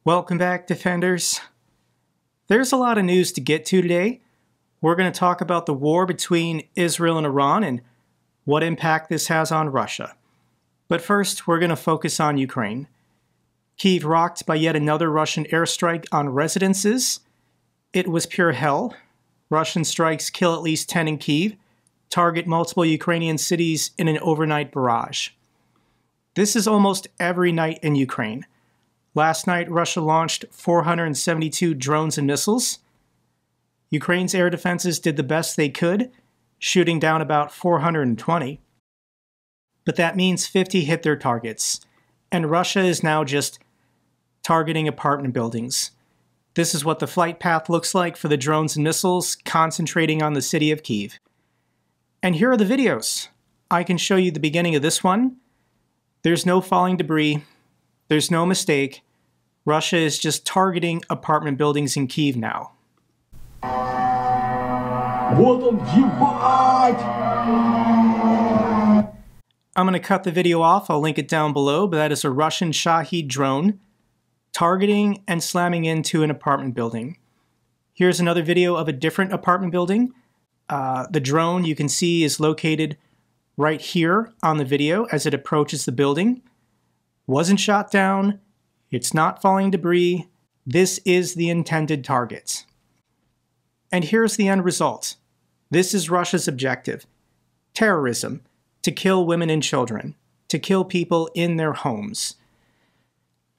Welcome back, Defenders. There's a lot of news to get to today. We're going to talk about the war between Israel and Iran and what impact this has on Russia. But first, we're going to focus on Ukraine. Kyiv rocked by yet another Russian airstrike on residences. It was pure hell. Russian strikes kill at least 10 in Kyiv, target multiple Ukrainian cities in an overnight barrage. This is almost every night in Ukraine. Last night, Russia launched 472 drones and missiles. Ukraine's air defenses did the best they could, shooting down about 420. But that means 50 hit their targets, and Russia is now just targeting apartment buildings. This is what the flight path looks like for the drones and missiles, concentrating on the city of Kyiv. And here are the videos. I can show you the beginning of this one. There's no falling debris. There's no mistake. Russia is just targeting apartment buildings in Kyiv now. I'm going to cut the video off. I'll link it down below, but that is a Russian Shahed drone targeting and slamming into an apartment building. Here's another video of a different apartment building. The drone, you can see, is located right here on the video as it approaches the building. Wasn't shot down. It's not falling debris. This is the intended target. And here's the end result. This is Russia's objective. Terrorism. To kill women and children. To kill people in their homes.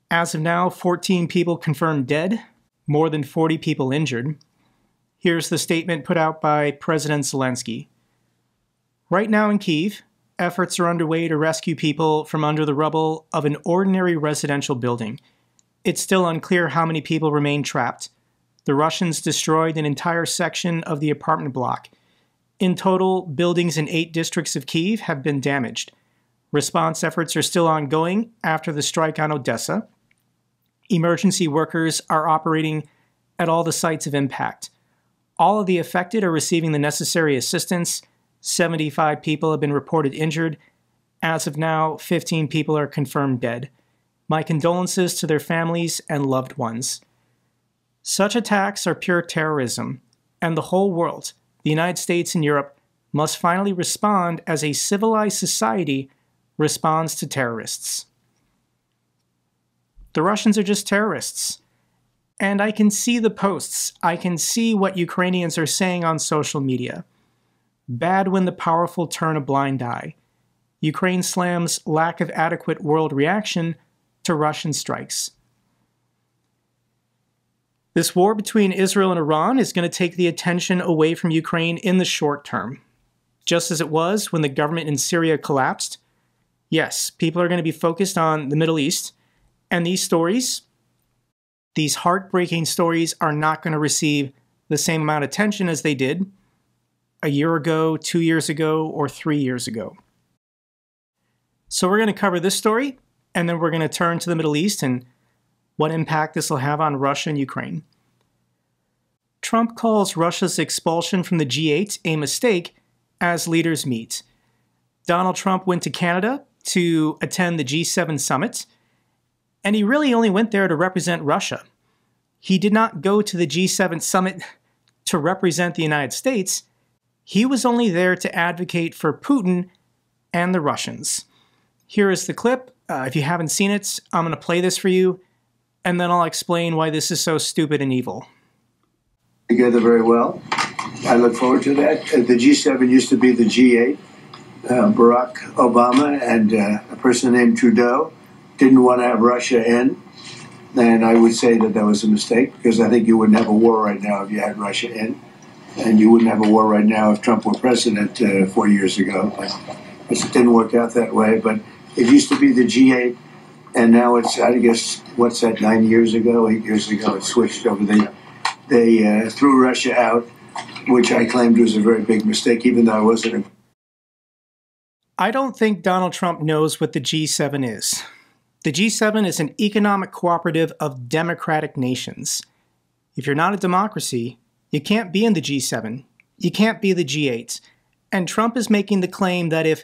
As of now, 14 people confirmed dead. More than 40 people injured. Here's the statement put out by President Zelensky. Right now in Kyiv, efforts are underway to rescue people from under the rubble of an ordinary residential building. It's still unclear how many people remain trapped. The Russians destroyed an entire section of the apartment block. In total, buildings in 8 districts of Kyiv have been damaged. Response efforts are still ongoing after the strike on Odessa. Emergency workers are operating at all the sites of impact. All of the affected are receiving the necessary assistance. 75 people have been reported injured. As of now, 15 people are confirmed dead. My condolences to their families and loved ones. Such attacks are pure terrorism, and the whole world, the United States and Europe, must finally respond as a civilized society responds to terrorists. The Russians are just terrorists. And I can see the posts. I can see what Ukrainians are saying on social media. Bad when the powerful turn a blind eye. Ukraine slams lack of adequate world reaction to Russian strikes. This war between Israel and Iran is going to take the attention away from Ukraine in the short term. Just as it was when the government in Syria collapsed. Yes, people are going to be focused on the Middle East, and these stories, these heartbreaking stories, are not going to receive the same amount of attention as they did a year ago, 2 years ago, or 3 years ago. So we're going to cover this story, and then we're going to turn to the Middle East and what impact this will have on Russia and Ukraine. Trump calls Russia's expulsion from the G8 a mistake as leaders meet. Donald Trump went to Canada to attend the G7 summit, and he really only went there to represent Russia. He did not go to the G7 summit to represent the United States. He was only there to advocate for Putin and the Russians. Here is the clip. If you haven't seen it, I'm going to play this for you, and then I'll explain why this is so stupid and evil. Together very well. I look forward to that. The G7 used to be the G8. Barack Obama and a person named Trudeau didn't want to have Russia in. And I would say that that was a mistake, because I think you wouldn't have a war right now if you had Russia in. And you wouldn't have a war right now if Trump were president 4 years ago. But it didn't work out that way. But it used to be the G8, and now it's, I guess, what's that, 9 years ago, 8 years ago, it switched over. They threw Russia out, which I claimed was a very big mistake, even though I wasn't. I don't think Donald Trump knows what the G7 is. The G7 is an economic cooperative of democratic nations. If you're not a democracy, you can't be in the G7. You can't be the G8. And Trump is making the claim that if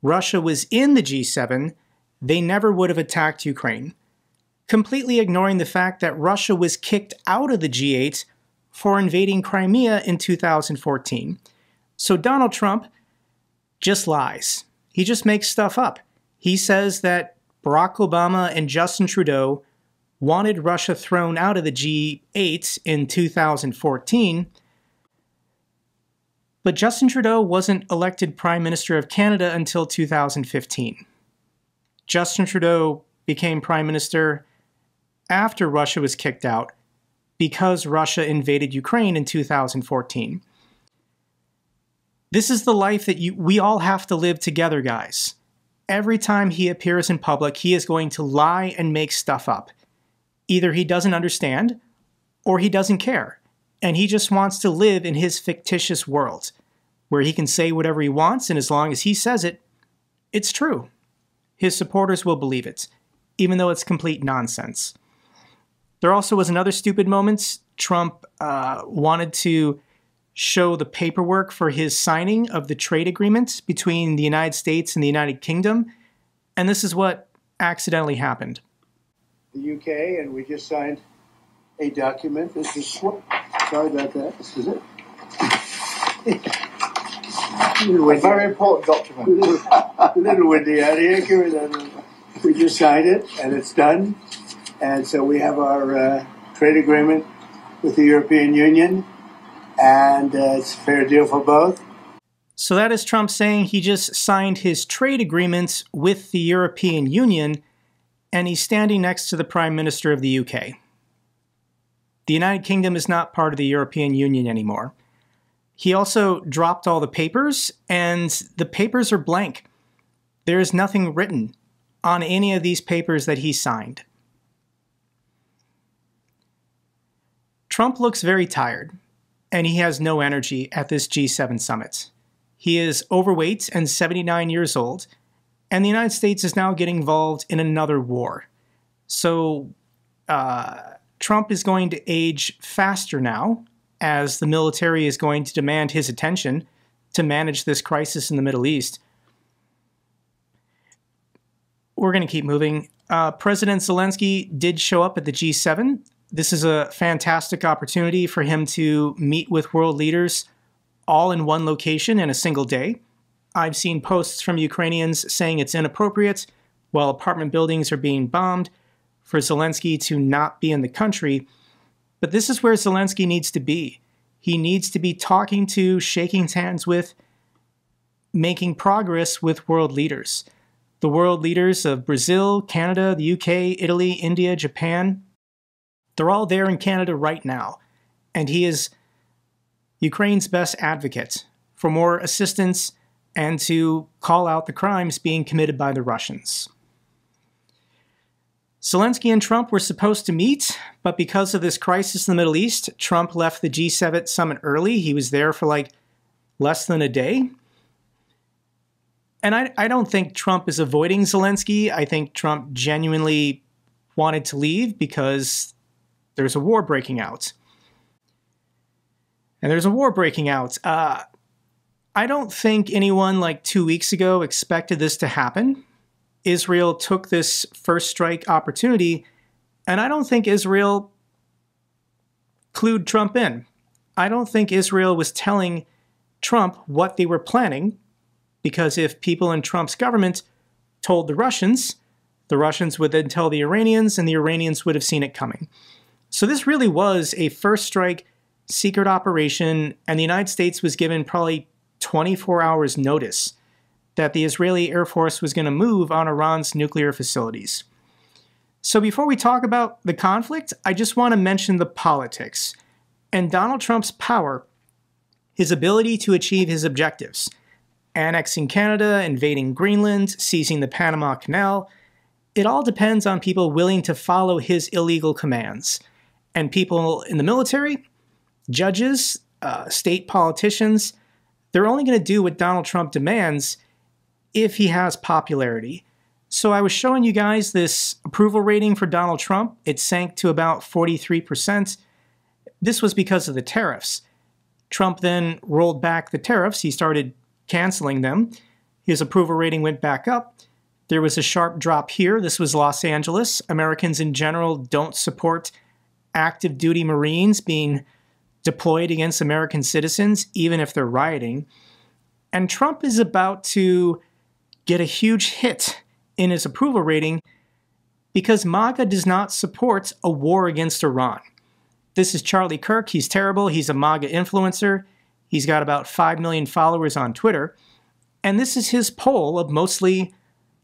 Russia was in the G7, they never would have attacked Ukraine. completely ignoring the fact that Russia was kicked out of the G8 for invading Crimea in 2014. So Donald Trump just lies. He just makes stuff up. He says that Barack Obama and Justin Trudeau wanted Russia thrown out of the G8 in 2014, but Justin Trudeau wasn't elected Prime Minister of Canada until 2015. Justin Trudeau became Prime Minister after Russia was kicked out because Russia invaded Ukraine in 2014. This is the life that we all have to live together, guys. Every time he appears in public, he is going to lie and make stuff up. Either he doesn't understand, or he doesn't care, and he just wants to live in his fictitious world, where he can say whatever he wants, and as long as he says it, it's true. His supporters will believe it, even though it's complete nonsense. There also was another stupid moment. Trump wanted to show the paperwork for his signing of the trade agreement between the United States and the United Kingdom, and this is what accidentally happened. The UK, and we just signed a document. This is sorry about that. This is it. A very important document. A little windy out here. We just signed it, and it's done. And so we have our trade agreement with the European Union, and it's a fair deal for both. So that is Trump saying he just signed his trade agreement with the European Union, and he's standing next to the Prime Minister of the UK. The United Kingdom is not part of the European Union anymore. He also dropped all the papers, and the papers are blank. There is nothing written on any of these papers that he signed. Trump looks very tired, and he has no energy at this G7 summit. He is overweight and 79 years old, and the United States is now getting involved in another war. So Trump is going to age faster now, as the military is going to demand his attention to manage this crisis in the Middle East. We're going to keep moving. President Zelensky did show up at the G7. This is a fantastic opportunity for him to meet with world leaders all in one location in a single day. I've seen posts from Ukrainians saying it's inappropriate, while apartment buildings are being bombed, for Zelensky to not be in the country. But this is where Zelensky needs to be. He needs to be talking to, shaking hands with, making progress with world leaders. The world leaders of Brazil, Canada, the UK, Italy, India, Japan, they're all there in Canada right now. And he is Ukraine's best advocate for more assistance and to call out the crimes being committed by the Russians. Zelensky and Trump were supposed to meet, but because of this crisis in the Middle East, Trump left the G7 summit early. He was there for like less than a day. And I don't think Trump is avoiding Zelensky. I think Trump genuinely wanted to leave because there's a war breaking out. And there's a war breaking out. I don't think anyone like 2 weeks ago expected this to happen. Israel took this first strike opportunity, and I don't think Israel clued Trump in. I don't think Israel was telling Trump what they were planning, because if people in Trump's government told the Russians would then tell the Iranians, and the Iranians would have seen it coming. So this really was a first strike secret operation, and the United States was given probably 24 hours notice that the Israeli Air Force was going to move on Iran's nuclear facilities. So before we talk about the conflict, I just want to mention the politics and Donald Trump's power, his ability to achieve his objectives. Annexing Canada, invading Greenland, seizing the Panama Canal. It all depends on people willing to follow his illegal commands. And people in the military, judges, state politicians, they're only going to do what Donald Trump demands if he has popularity. So I was showing you guys this approval rating for Donald Trump. It sank to about 43%. This was because of the tariffs. Trump then rolled back the tariffs. He started canceling them. His approval rating went back up. There was a sharp drop here. This was Los Angeles. Americans in general don't support active duty Marines being deployed against American citizens, even if they're rioting. And Trump is about to get a huge hit in his approval rating because MAGA does not support a war against Iran. This is Charlie Kirk. He's terrible. He's a MAGA influencer. He's got about 5 million followers on Twitter. And this is his poll of mostly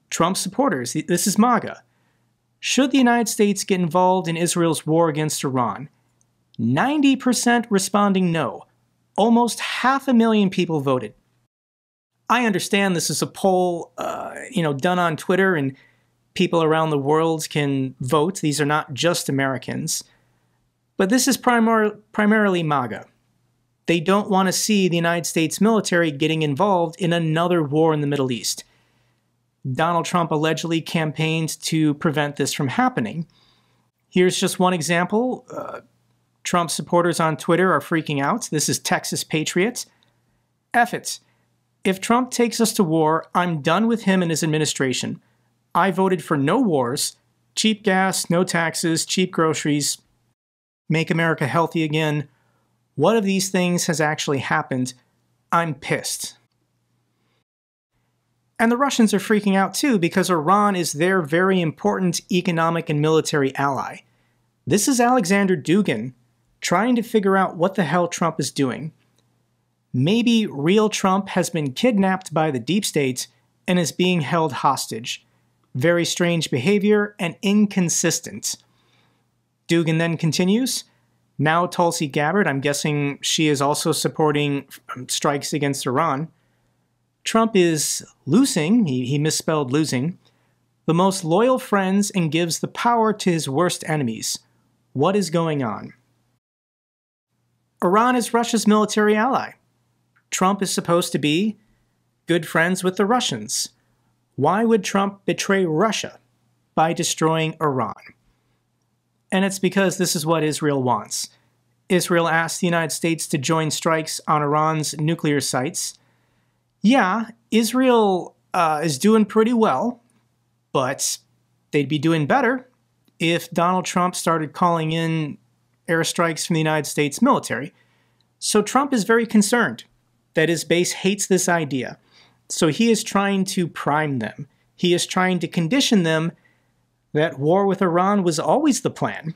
Trump supporters. This is MAGA. Should the United States get involved in Israel's war against Iran? 90% responding no. Almost 500,000 people voted. I understand this is a poll, done on Twitter, and people around the world can vote. These are not just Americans. But this is primarily MAGA. They don't want to see the United States military getting involved in another war in the Middle East. Donald Trump allegedly campaigned to prevent this from happening. Here's just one example. Trump supporters on Twitter are freaking out. This is Texas Patriot. F it. If Trump takes us to war, I'm done with him and his administration. I voted for no wars, cheap gas, no taxes, cheap groceries, make America healthy again. What of these things has actually happened? I'm pissed. And the Russians are freaking out too because Iran is their very important economic and military ally. This is Alexander Dugin trying to figure out what the hell Trump is doing. Maybe real Trump has been kidnapped by the deep state and is being held hostage. Very strange behavior and inconsistent. Dugin then continues. Now Tulsi Gabbard, I'm guessing she is also supporting strikes against Iran. Trump is losing, he misspelled losing, the most loyal friends and gives the power to his worst enemies. What is going on? Iran is Russia's military ally. Trump is supposed to be good friends with the Russians. Why would Trump betray Russia by destroying Iran? And it's because this is what Israel wants. Israel asked the United States to join strikes on Iran's nuclear sites. Yeah, Israel is doing pretty well, but they'd be doing better if Donald Trump started calling in airstrikes from the United States military. So Trump is very concerned that his base hates this idea. So he is trying to prime them. He is trying to condition them that war with Iran was always the plan.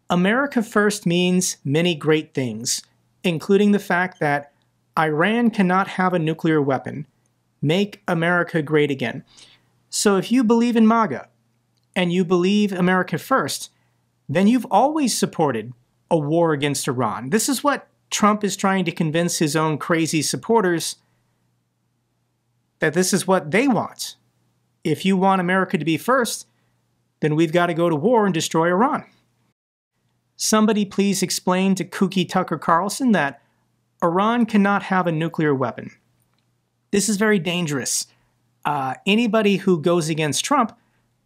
America first means many great things, including the fact that Iran cannot have a nuclear weapon. Make America great again. So if you believe in MAGA and you believe America first, then you've always supported a war against Iran. This is what Trump is trying to convince his own crazy supporters, that this is what they want. If you want America to be first, then we've got to go to war and destroy Iran. Somebody please explain to kooky Tucker Carlson that Iran cannot have a nuclear weapon. This is very dangerous. Anybody who goes against Trump,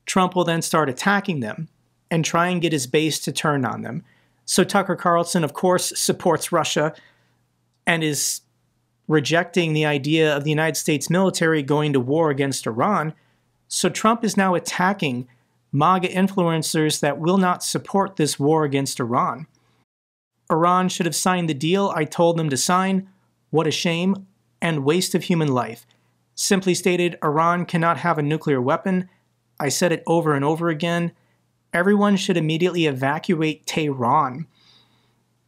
Trump will then start attacking them and try and get his base to turn on them. So Tucker Carlson, of course, supports Russia and is rejecting the idea of the United States military going to war against Iran. So Trump is now attacking MAGA influencers that will not support this war against Iran. Iran should have signed the deal I told them to sign. What a shame and waste of human life. Simply stated, Iran cannot have a nuclear weapon. I said it over and over again. Everyone should immediately evacuate Tehran.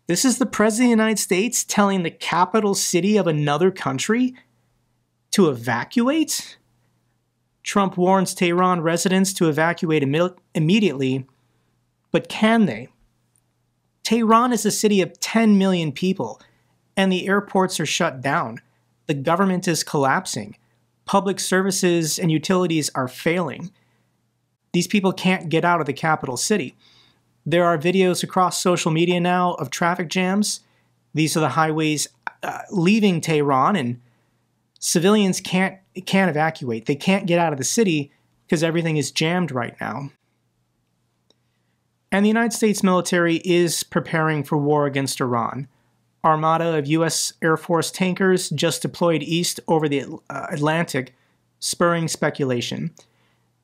This is the President of the United States telling the capital city of another country to evacuate? Trump warns Tehran residents to evacuate immediately, but can they? Tehran is a city of 10 million people, and the airports are shut down. The government is collapsing. Public services and utilities are failing. These people can't get out of the capital city. There are videos across social media now of traffic jams. These are the highways leaving Tehran, and civilians can't evacuate. They can't get out of the city because everything is jammed right now. And the United States military is preparing for war against Iran. Armada of U.S. Air Force tankers just deployed east over the Atlantic, spurring speculation.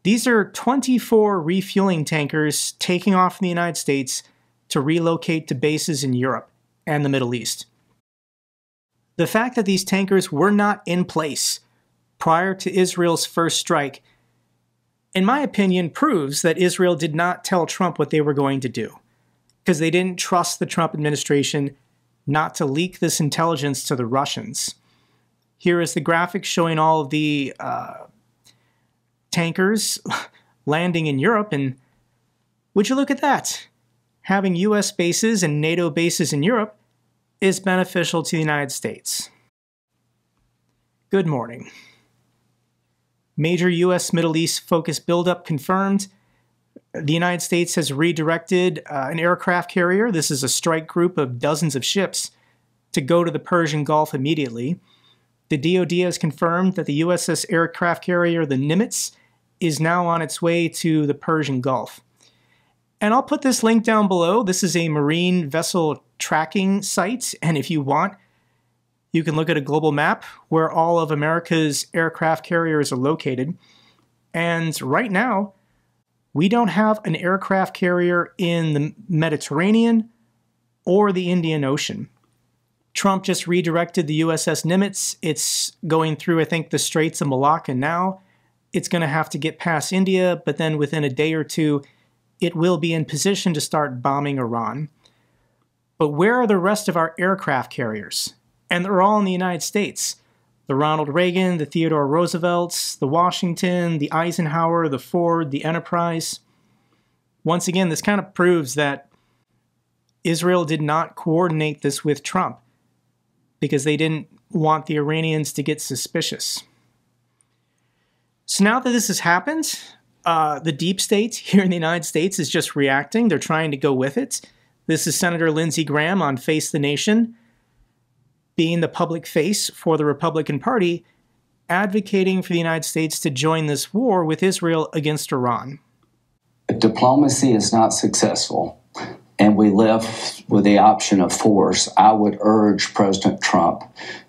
These are 24 refueling tankers taking off from the United States to relocate to bases in Europe and the Middle East. The fact that these tankers were not in place prior to Israel's first strike, in my opinion, proves that Israel did not tell Trump what they were going to do, because they didn't trust the Trump administration not to leak this intelligence to the Russians. Here is the graphic showing all of the tankers landing in Europe, and would you look at that? Having US bases and NATO bases in Europe is beneficial to the United States. Good morning. Major US Middle East focus buildup confirmed. The United States has redirected an aircraft carrier, this is a strike group of dozens of ships, to go to the Persian Gulf immediately. The DoD has confirmed that the USS aircraft carrier, the Nimitz, is now on its way to the Persian Gulf. And I'll put this link down below. This is a marine vessel tracking site, and if you want, you can look at a global map where all of America's aircraft carriers are located. And right now, we don't have an aircraft carrier in the Mediterranean or the Indian Ocean. Trump just redirected the USS Nimitz. It's going through, I think, the Straits of Malacca now. It's going to have to get past India, but then within a day or two, it will be in position to start bombing Iran. But where are the rest of our aircraft carriers? And they're all in the United States. The Ronald Reagan, the Theodore Roosevelt, the Washington, the Eisenhower, the Ford, the Enterprise. Once again, this kind of proves that Israel did not coordinate this with Trump because they didn't want the Iranians to get suspicious. So now that this has happened, the deep state here in the United States is just reacting. They're trying to go with it. This is Senator Lindsey Graham on Face the Nation, being the public face for the Republican Party, advocating for the United States to join this war with Israel against Iran. If diplomacy is not successful and we left with the option of force, I would urge President Trump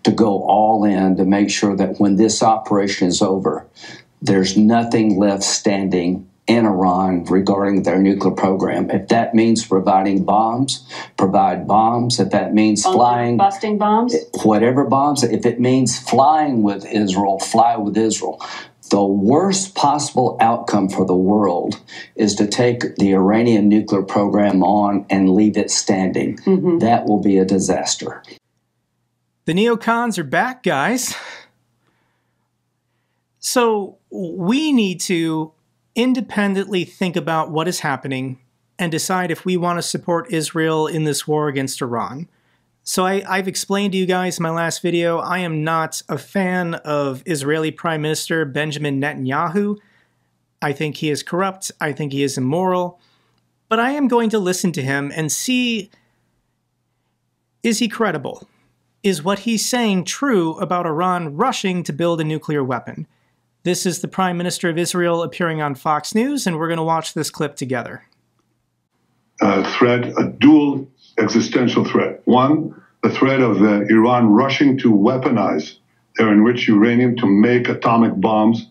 to go all in to make sure that when this operation is over, there's nothing left standing in Iran regarding their nuclear program. If that means providing bombs, provide bombs. If that means flying, busting bombs, whatever bombs. If it means flying with Israel, fly with Israel. The worst possible outcome for the world is to take the Iranian nuclear program on and leave it standing. That will be a disaster. The neocons are back, guys. So we need to independently think about what is happening and decide if we want to support Israel in this war against Iran. So I've explained to you guys in my last video, I am not a fan of Israeli Prime Minister Benjamin Netanyahu. I think he is corrupt. I think he is immoral. But I am going to listen to him and see, is he credible? Is what he's saying true about Iran rushing to build a nuclear weapon? This is the Prime Minister of Israel appearing on Fox News, and we're going to watch this clip together. A dual existential threat. One, the threat of Iran rushing to weaponize their enriched uranium to make atomic bombs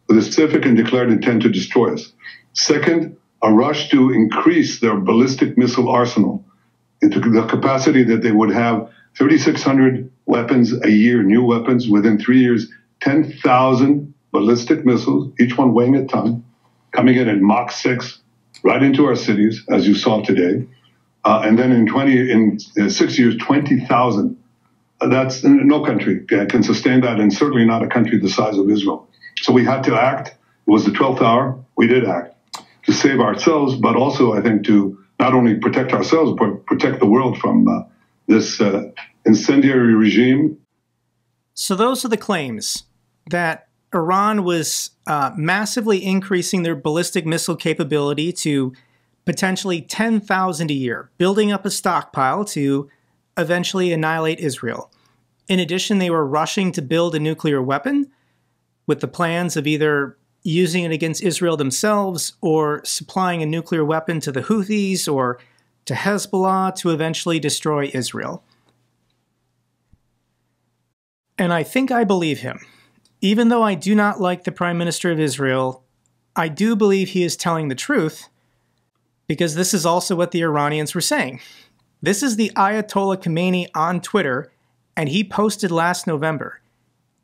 with a specific and declared intent to destroy us. Second, a rush to increase their ballistic missile arsenal into the capacity that they would have 3,600 weapons a year, new weapons, within 3 years, 10,000 ballistic missiles, each one weighing a ton, coming in at Mach 6, right into our cities, as you saw today. And then in 6 years, 20,000. That's no country can sustain that, and certainly not a country the size of Israel. So we had to act. It was the 12th hour. We did act to save ourselves, but also, I think, to not only protect ourselves, but protect the world from this incendiary regime. So those are the claims that Iran was massively increasing their ballistic missile capability to potentially 10,000 a year, building up a stockpile to eventually annihilate Israel. In addition, they were rushing to build a nuclear weapon with the plans of either using it against Israel themselves or supplying a nuclear weapon to the Houthis or to Hezbollah to eventually destroy Israel. And I think I believe him. Even though I do not like the Prime Minister of Israel, I do believe he is telling the truth, because this is also what the Iranians were saying. This is the Ayatollah Khomeini on Twitter, and he posted last November,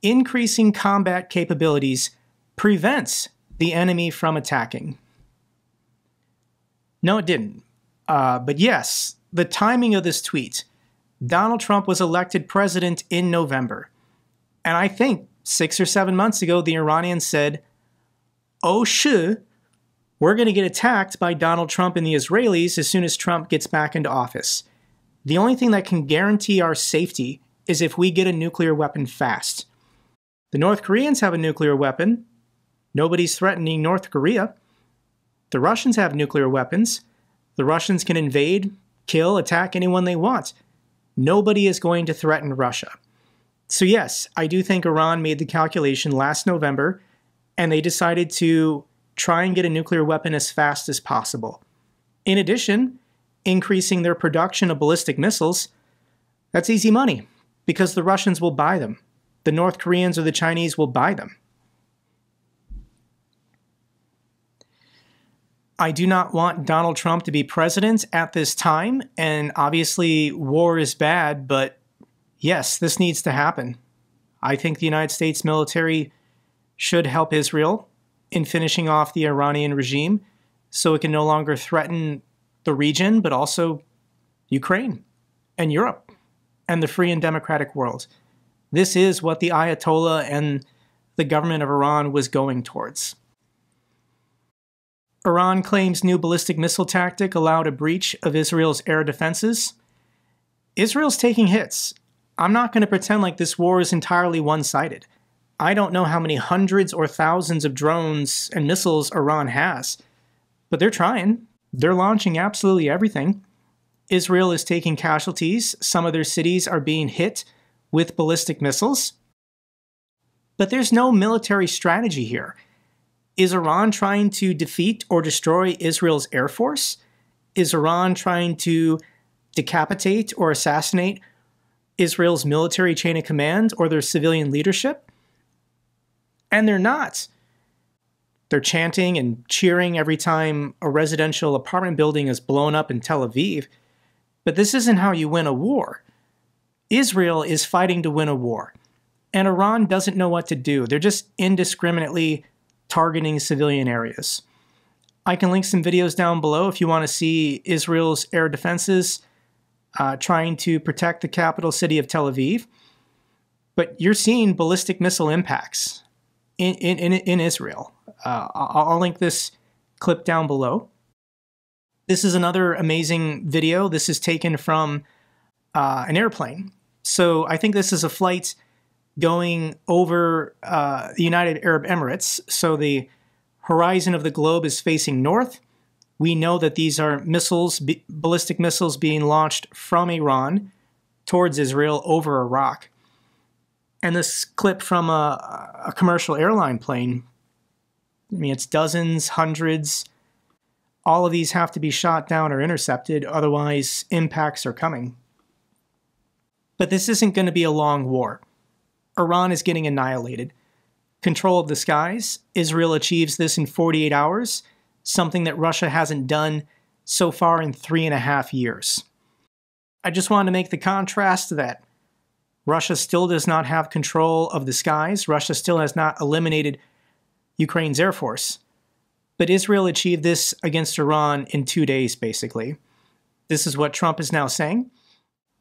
increasing combat capabilities prevents the enemy from attacking. No, it didn't. But yes, the timing of this tweet. Donald Trump was elected president in November. And I think 6 or 7 months ago, the Iranians said, oh, shit, we're going to get attacked by Donald Trump and the Israelis as soon as Trump gets back into office. The only thing that can guarantee our safety is if we get a nuclear weapon fast. The North Koreans have a nuclear weapon. Nobody's threatening North Korea. The Russians have nuclear weapons. The Russians can invade, kill, attack anyone they want. Nobody is going to threaten Russia. So yes, I do think Iran made the calculation last November, and they decided to try and get a nuclear weapon as fast as possible. In addition, increasing their production of ballistic missiles, that's easy money, because the Russians will buy them. The North Koreans or the Chinese will buy them. I do not want Donald Trump to be president at this time, and obviously war is bad, but yes, this needs to happen. I think the United States military should help Israel in finishing off the Iranian regime so it can no longer threaten the region, but also Ukraine and Europe and the free and democratic world. This is what the Ayatollah and the government of Iran was going towards. Iran claims new ballistic missile tactic allowed a breach of Israel's air defenses. Israel's taking hits. I'm not going to pretend like this war is entirely one-sided. I don't know how many hundreds or thousands of drones and missiles Iran has, but they're trying. They're launching absolutely everything. Israel is taking casualties. Some of their cities are being hit with ballistic missiles. But there's no military strategy here. Is Iran trying to defeat or destroy Israel's air force? Is Iran trying to decapitate or assassinate Israel's military chain of command or their civilian leadership? And they're not. They're chanting and cheering every time a residential apartment building is blown up in Tel Aviv. But this isn't how you win a war. Israel is fighting to win a war. And Iran doesn't know what to do. They're just indiscriminately targeting civilian areas. I can link some videos down below if you want to see Israel's air defenses trying to protect the capital city of Tel Aviv. But you're seeing ballistic missile impacts in Israel. I'll link this clip down below. This is another amazing video. This is taken from an airplane. So I think this is a flight going over the United Arab Emirates. So the horizon of the globe is facing north. We know that these are missiles, ballistic missiles being launched from Iran towards Israel over Iraq. And this clip from a commercial airline plane, I mean, it's dozens, hundreds. All of these have to be shot down or intercepted, otherwise impacts are coming. But this isn't going to be a long war. Iran is getting annihilated. Control of the skies. Israel achieves this in 48 hours, something that Russia hasn't done so far in 3.5 years. I just wanted to make the contrast that Russia still does not have control of the skies. Russia still has not eliminated Ukraine's air force. But Israel achieved this against Iran in 2 days, basically. This is what Trump is now saying.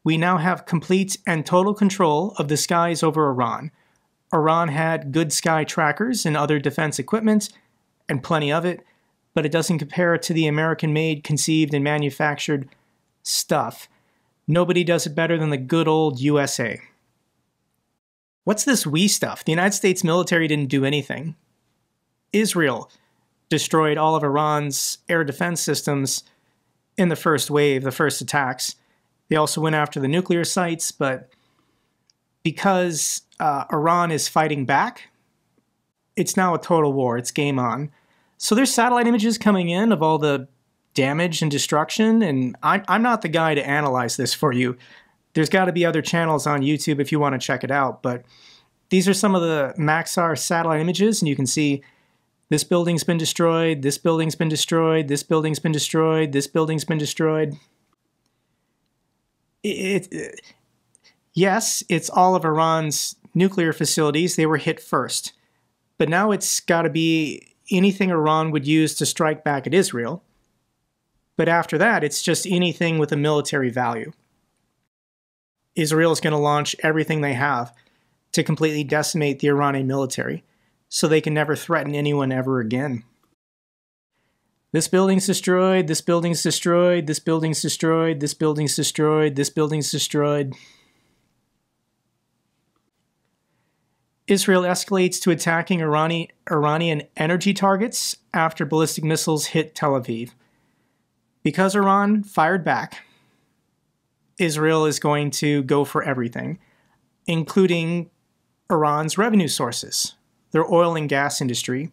We now have complete and total control of the skies over Iran. Iran had good sky trackers and other defense equipment, and plenty of it, but it doesn't compare to the American-made, conceived, and manufactured stuff. Nobody does it better than the good old USA. What's this we stuff? The United States military didn't do anything. Israel destroyed all of Iran's air defense systems in the first wave, the first attacks. They also went after the nuclear sites, but because Iran is fighting back, it's now a total war. It's game on. So there's satellite images coming in of all the damage and destruction, and I'm not the guy to analyze this for you. There's got to be other channels on YouTube if you want to check it out, but these are some of the Maxar satellite images, and you can see This building's been destroyed, this building's been destroyed, this building's been destroyed, this building's been destroyed. Yes, it's all of Iran's nuclear facilities. They were hit first. But now it's got to be anything Iran would use to strike back at Israel. But after that, it's just anything with a military value. Israel is going to launch everything they have to completely decimate the Iranian military so they can never threaten anyone ever again. This building's destroyed, this building's destroyed, this building's destroyed, this building's destroyed, this building's destroyed. Israel escalates to attacking Iranian energy targets after ballistic missiles hit Tel Aviv. Because Iran fired back, Israel is going to go for everything, including Iran's revenue sources, their oil and gas industry.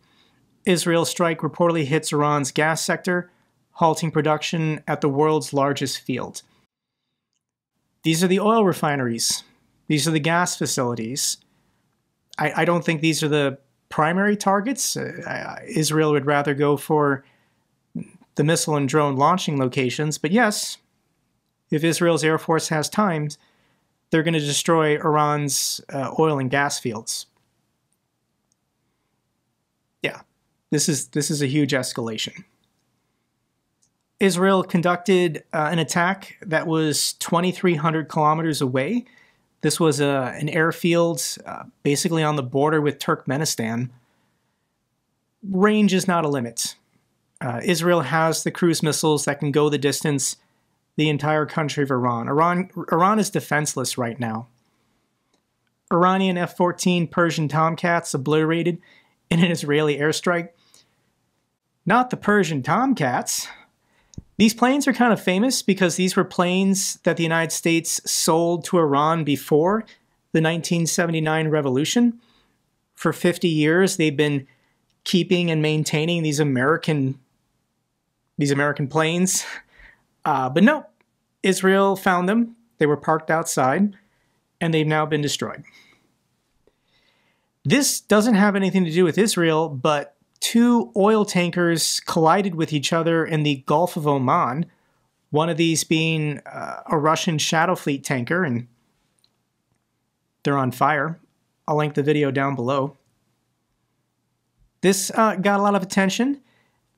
Israel's strike reportedly hits Iran's gas sector, halting production at the world's largest field. These are the oil refineries. These are the gas facilities. I don't think these are the primary targets. Israel would rather go for the missile and drone launching locations. But yes, if Israel's Air Force has time, they're going to destroy Iran's oil and gas fields. Yeah, this is a huge escalation. Israel conducted an attack that was 2,300 kilometers away. This was an airfield basically on the border with Turkmenistan. Range is not a limit. Israel has the cruise missiles that can go the distance the entire country of Iran. Iran is defenseless right now. Iranian F-14 Persian Tomcats obliterated in an Israeli airstrike. Not the Persian Tomcats. These planes are kind of famous because these were planes that the United States sold to Iran before the 1979 revolution. For 50 years, they've been keeping and maintaining these American planes. But no, Israel found them. They were parked outside, and they've now been destroyed. This doesn't have anything to do with Israel, but two oil tankers collided with each other in the Gulf of Oman, one of these being a Russian Shadow Fleet tanker, and they're on fire. I'll link the video down below. This got a lot of attention.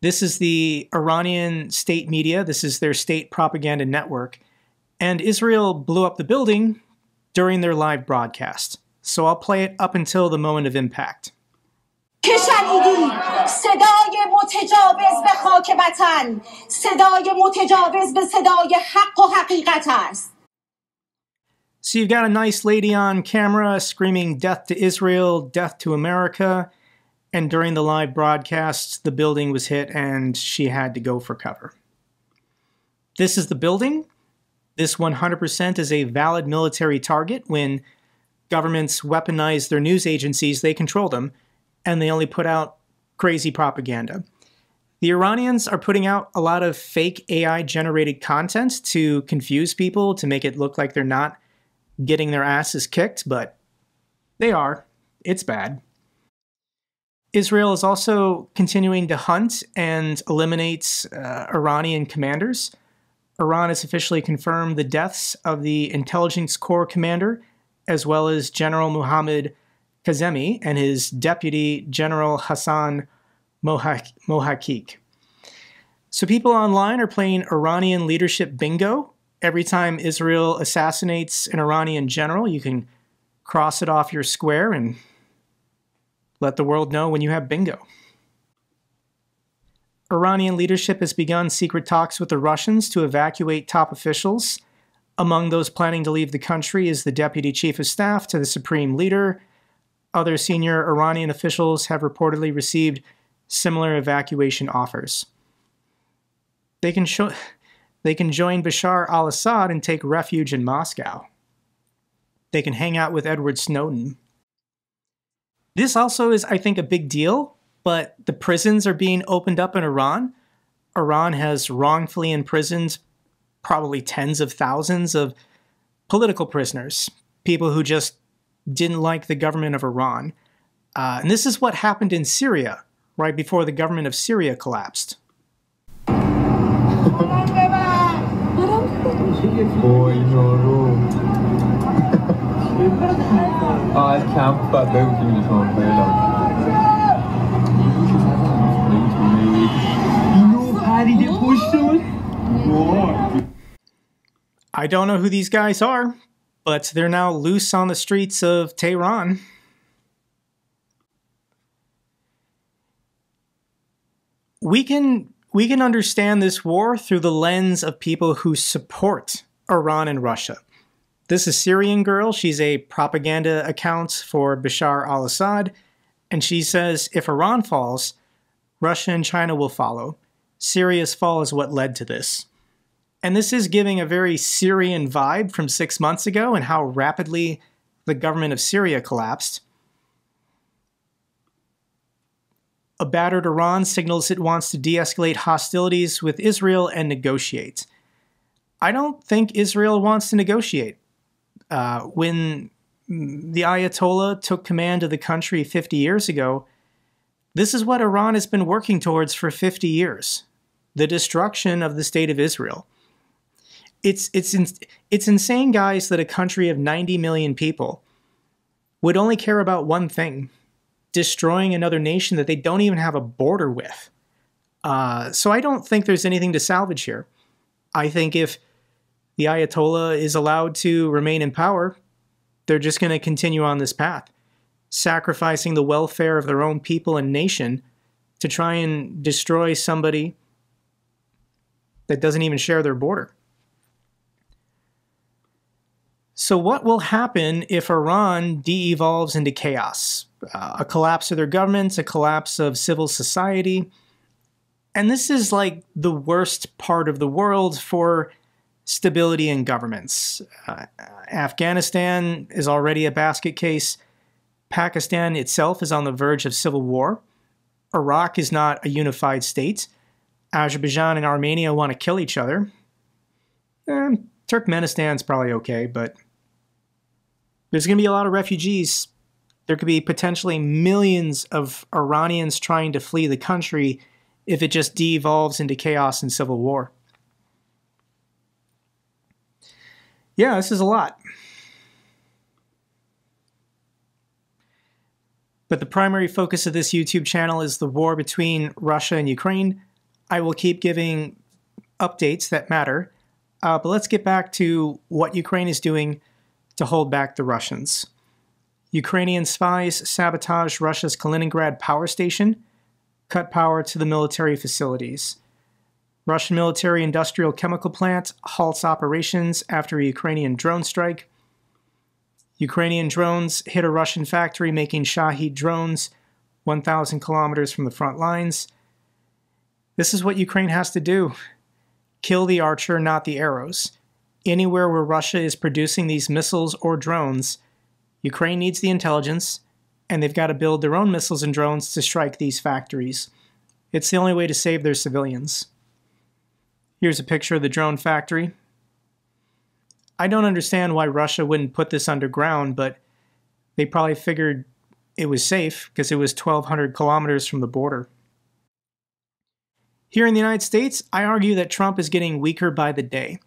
This is the Iranian state media. This is their state propaganda network. And Israel blew up the building during their live broadcast. So I'll play it up until the moment of impact. شنیدی صدای متجاوز به خاک وطن صدای متجاوز به صدای حق و حقیقت است. So you've got a nice lady on camera screaming death to Israel, death to America, and during the live broadcast the building was hit and she had to go for cover. This is the building. This 100% is a valid military target. When governments weaponize their news agencies, they control them, and they only put out crazy propaganda. The Iranians are putting out a lot of fake AI-generated content to confuse people, to make it look like they're not getting their asses kicked, but they are. It's bad. Israel is also continuing to hunt and eliminate Iranian commanders. Iran has officially confirmed the deaths of the intelligence corps commander, as well as General Mohammad Kazemi and his deputy, General Hassan Mohaqiq. So people online are playing Iranian leadership bingo. Every time Israel assassinates an Iranian general, you can cross it off your square and let the world know when you have bingo. Iranian leadership has begun secret talks with the Russians to evacuate top officials. Among those planning to leave the country is the deputy chief of staff to the supreme leader. Other senior Iranian officials have reportedly received similar evacuation offers. They can join Bashar al-Assad and take refuge in Moscow. They can hang out with Edward Snowden. This also is, I think, a big deal, but the prisons are being opened up in Iran. Iran has wrongfully imprisoned probably tens of thousands of political prisoners, people who just didn't like the government of Iran. And this is what happened in Syria, right before the government of Syria collapsed. I don't know who these guys are, but they're now loose on the streets of Tehran. We can understand this war through the lens of people who support Iran and Russia. This is Syrian girl. She's a propaganda account for Bashar al-Assad, and she says if Iran falls, Russia and China will follow. Syria's fall is what led to this. And this is giving a very Syrian vibe from 6 months ago and how rapidly the government of Syria collapsed. A battered Iran signals it wants to de-escalate hostilities with Israel and negotiate. I don't think Israel wants to negotiate. When the Ayatollah took command of the country 50 years ago, this is what Iran has been working towards for 50 years. The destruction of the state of Israel. It's insane, guys, that a country of 90 million people would only care about one thing: destroying another nation that they don't even have a border with. So I don't think there's anything to salvage here. I think if the Ayatollah is allowed to remain in power, they're just going to continue on this path, sacrificing the welfare of their own people and nation to try and destroy somebody that doesn't even share their border. So what will happen if Iran de-evolves into chaos? A collapse of their government, a collapse of civil society. And this is like the worst part of the world for stability in governments. Afghanistan is already a basket case. Pakistan itself is on the verge of civil war. Iraq is not a unified state. Azerbaijan and Armenia want to kill each other. Turkmenistan's probably okay, but there's going to be a lot of refugees. There could be potentially millions of Iranians trying to flee the country if it just de-evolves into chaos and civil war. Yeah, this is a lot. But the primary focus of this YouTube channel is the war between Russia and Ukraine. I will keep giving updates that matter. But let's get back to what Ukraine is doing to hold back the Russians. Ukrainian spies sabotage Russia's Kaliningrad power station, cut power to the military facilities. Russian military industrial chemical plant halts operations after a Ukrainian drone strike. Ukrainian drones hit a Russian factory making Shahed drones 1,000 kilometers from the front lines. This is what Ukraine has to do. Kill the archer, not the arrows. Anywhere where Russia is producing these missiles or drones, Ukraine needs the intelligence, and they've got to build their own missiles and drones to strike these factories. It's the only way to save their civilians. Here's a picture of the drone factory. I don't understand why Russia wouldn't put this underground, but they probably figured it was safe because it was 1,200 kilometers from the border. Here in the United States, I argue that Trump is getting weaker by the day.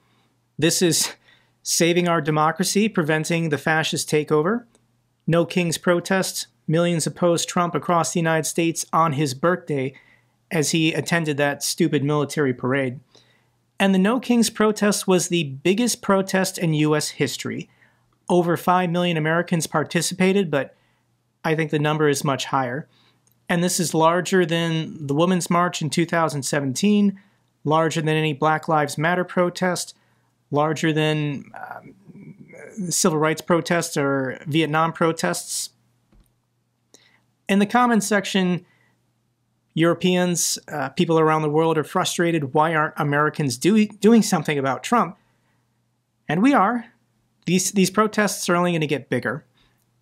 This is saving our democracy, preventing the fascist takeover. No King's protest. Millions opposed Trump across the United States on his birthday as he attended that stupid military parade. And the No King's protest was the biggest protest in U.S. history. Over 5 million Americans participated, but I think the number is much higher. And this is larger than the Women's March in 2017, larger than any Black Lives Matter protest, larger than civil rights protests or Vietnam protests. In the comments section, Europeans, people around the world are frustrated. Why aren't Americans doing something about Trump? And we are. These protests are only going to get bigger.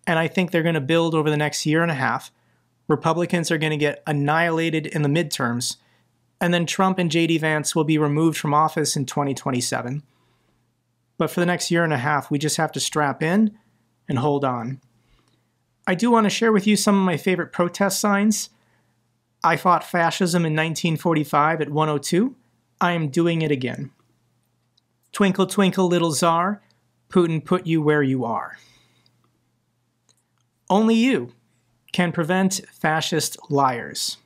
And I think they're going to build over the next year and a half. Republicans are going to get annihilated in the midterms. And then Trump and J.D. Vance will be removed from office in 2027. But for the next year and a half, we just have to strap in and hold on. I do want to share with you some of my favorite protest signs. I fought fascism in 1945 at 102. I am doing it again. Twinkle, twinkle, little czar, Putin put you where you are. Only you can prevent fascist liars.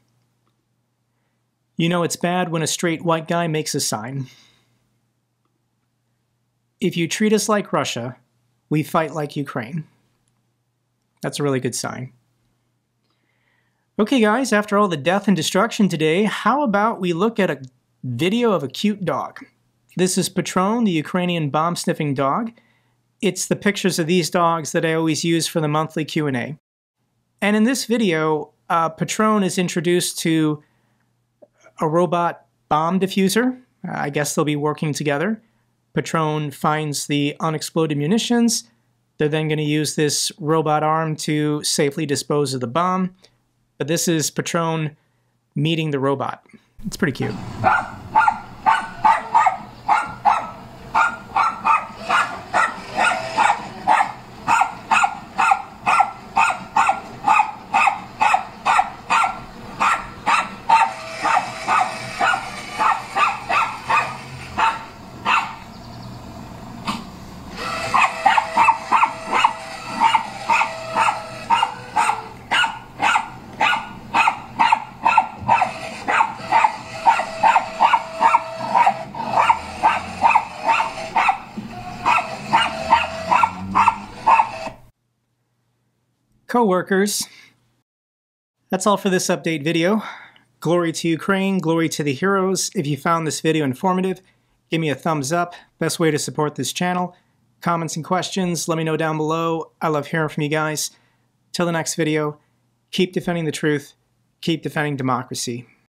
You know it's bad when a straight white guy makes a sign. If you treat us like Russia, we fight like Ukraine. That's a really good sign. Okay guys, after all the death and destruction today, how about we look at a video of a cute dog? This is Patron, the Ukrainian bomb-sniffing dog. It's the pictures of these dogs that I always use for the monthly Q&A. And in this video, Patron is introduced to a robot bomb diffuser. I guess they'll be working together. Patron finds the unexploded munitions. They're then going to use this robot arm to safely dispose of the bomb. But this is Patron meeting the robot. It's pretty cute. Co-workers, that's all for this update video. Glory to Ukraine, glory to the heroes. If you found this video informative, give me a thumbs up. Best way to support this channel. Comments and questions, let me know down below. I love hearing from you guys. Till the next video, keep defending the truth, keep defending democracy.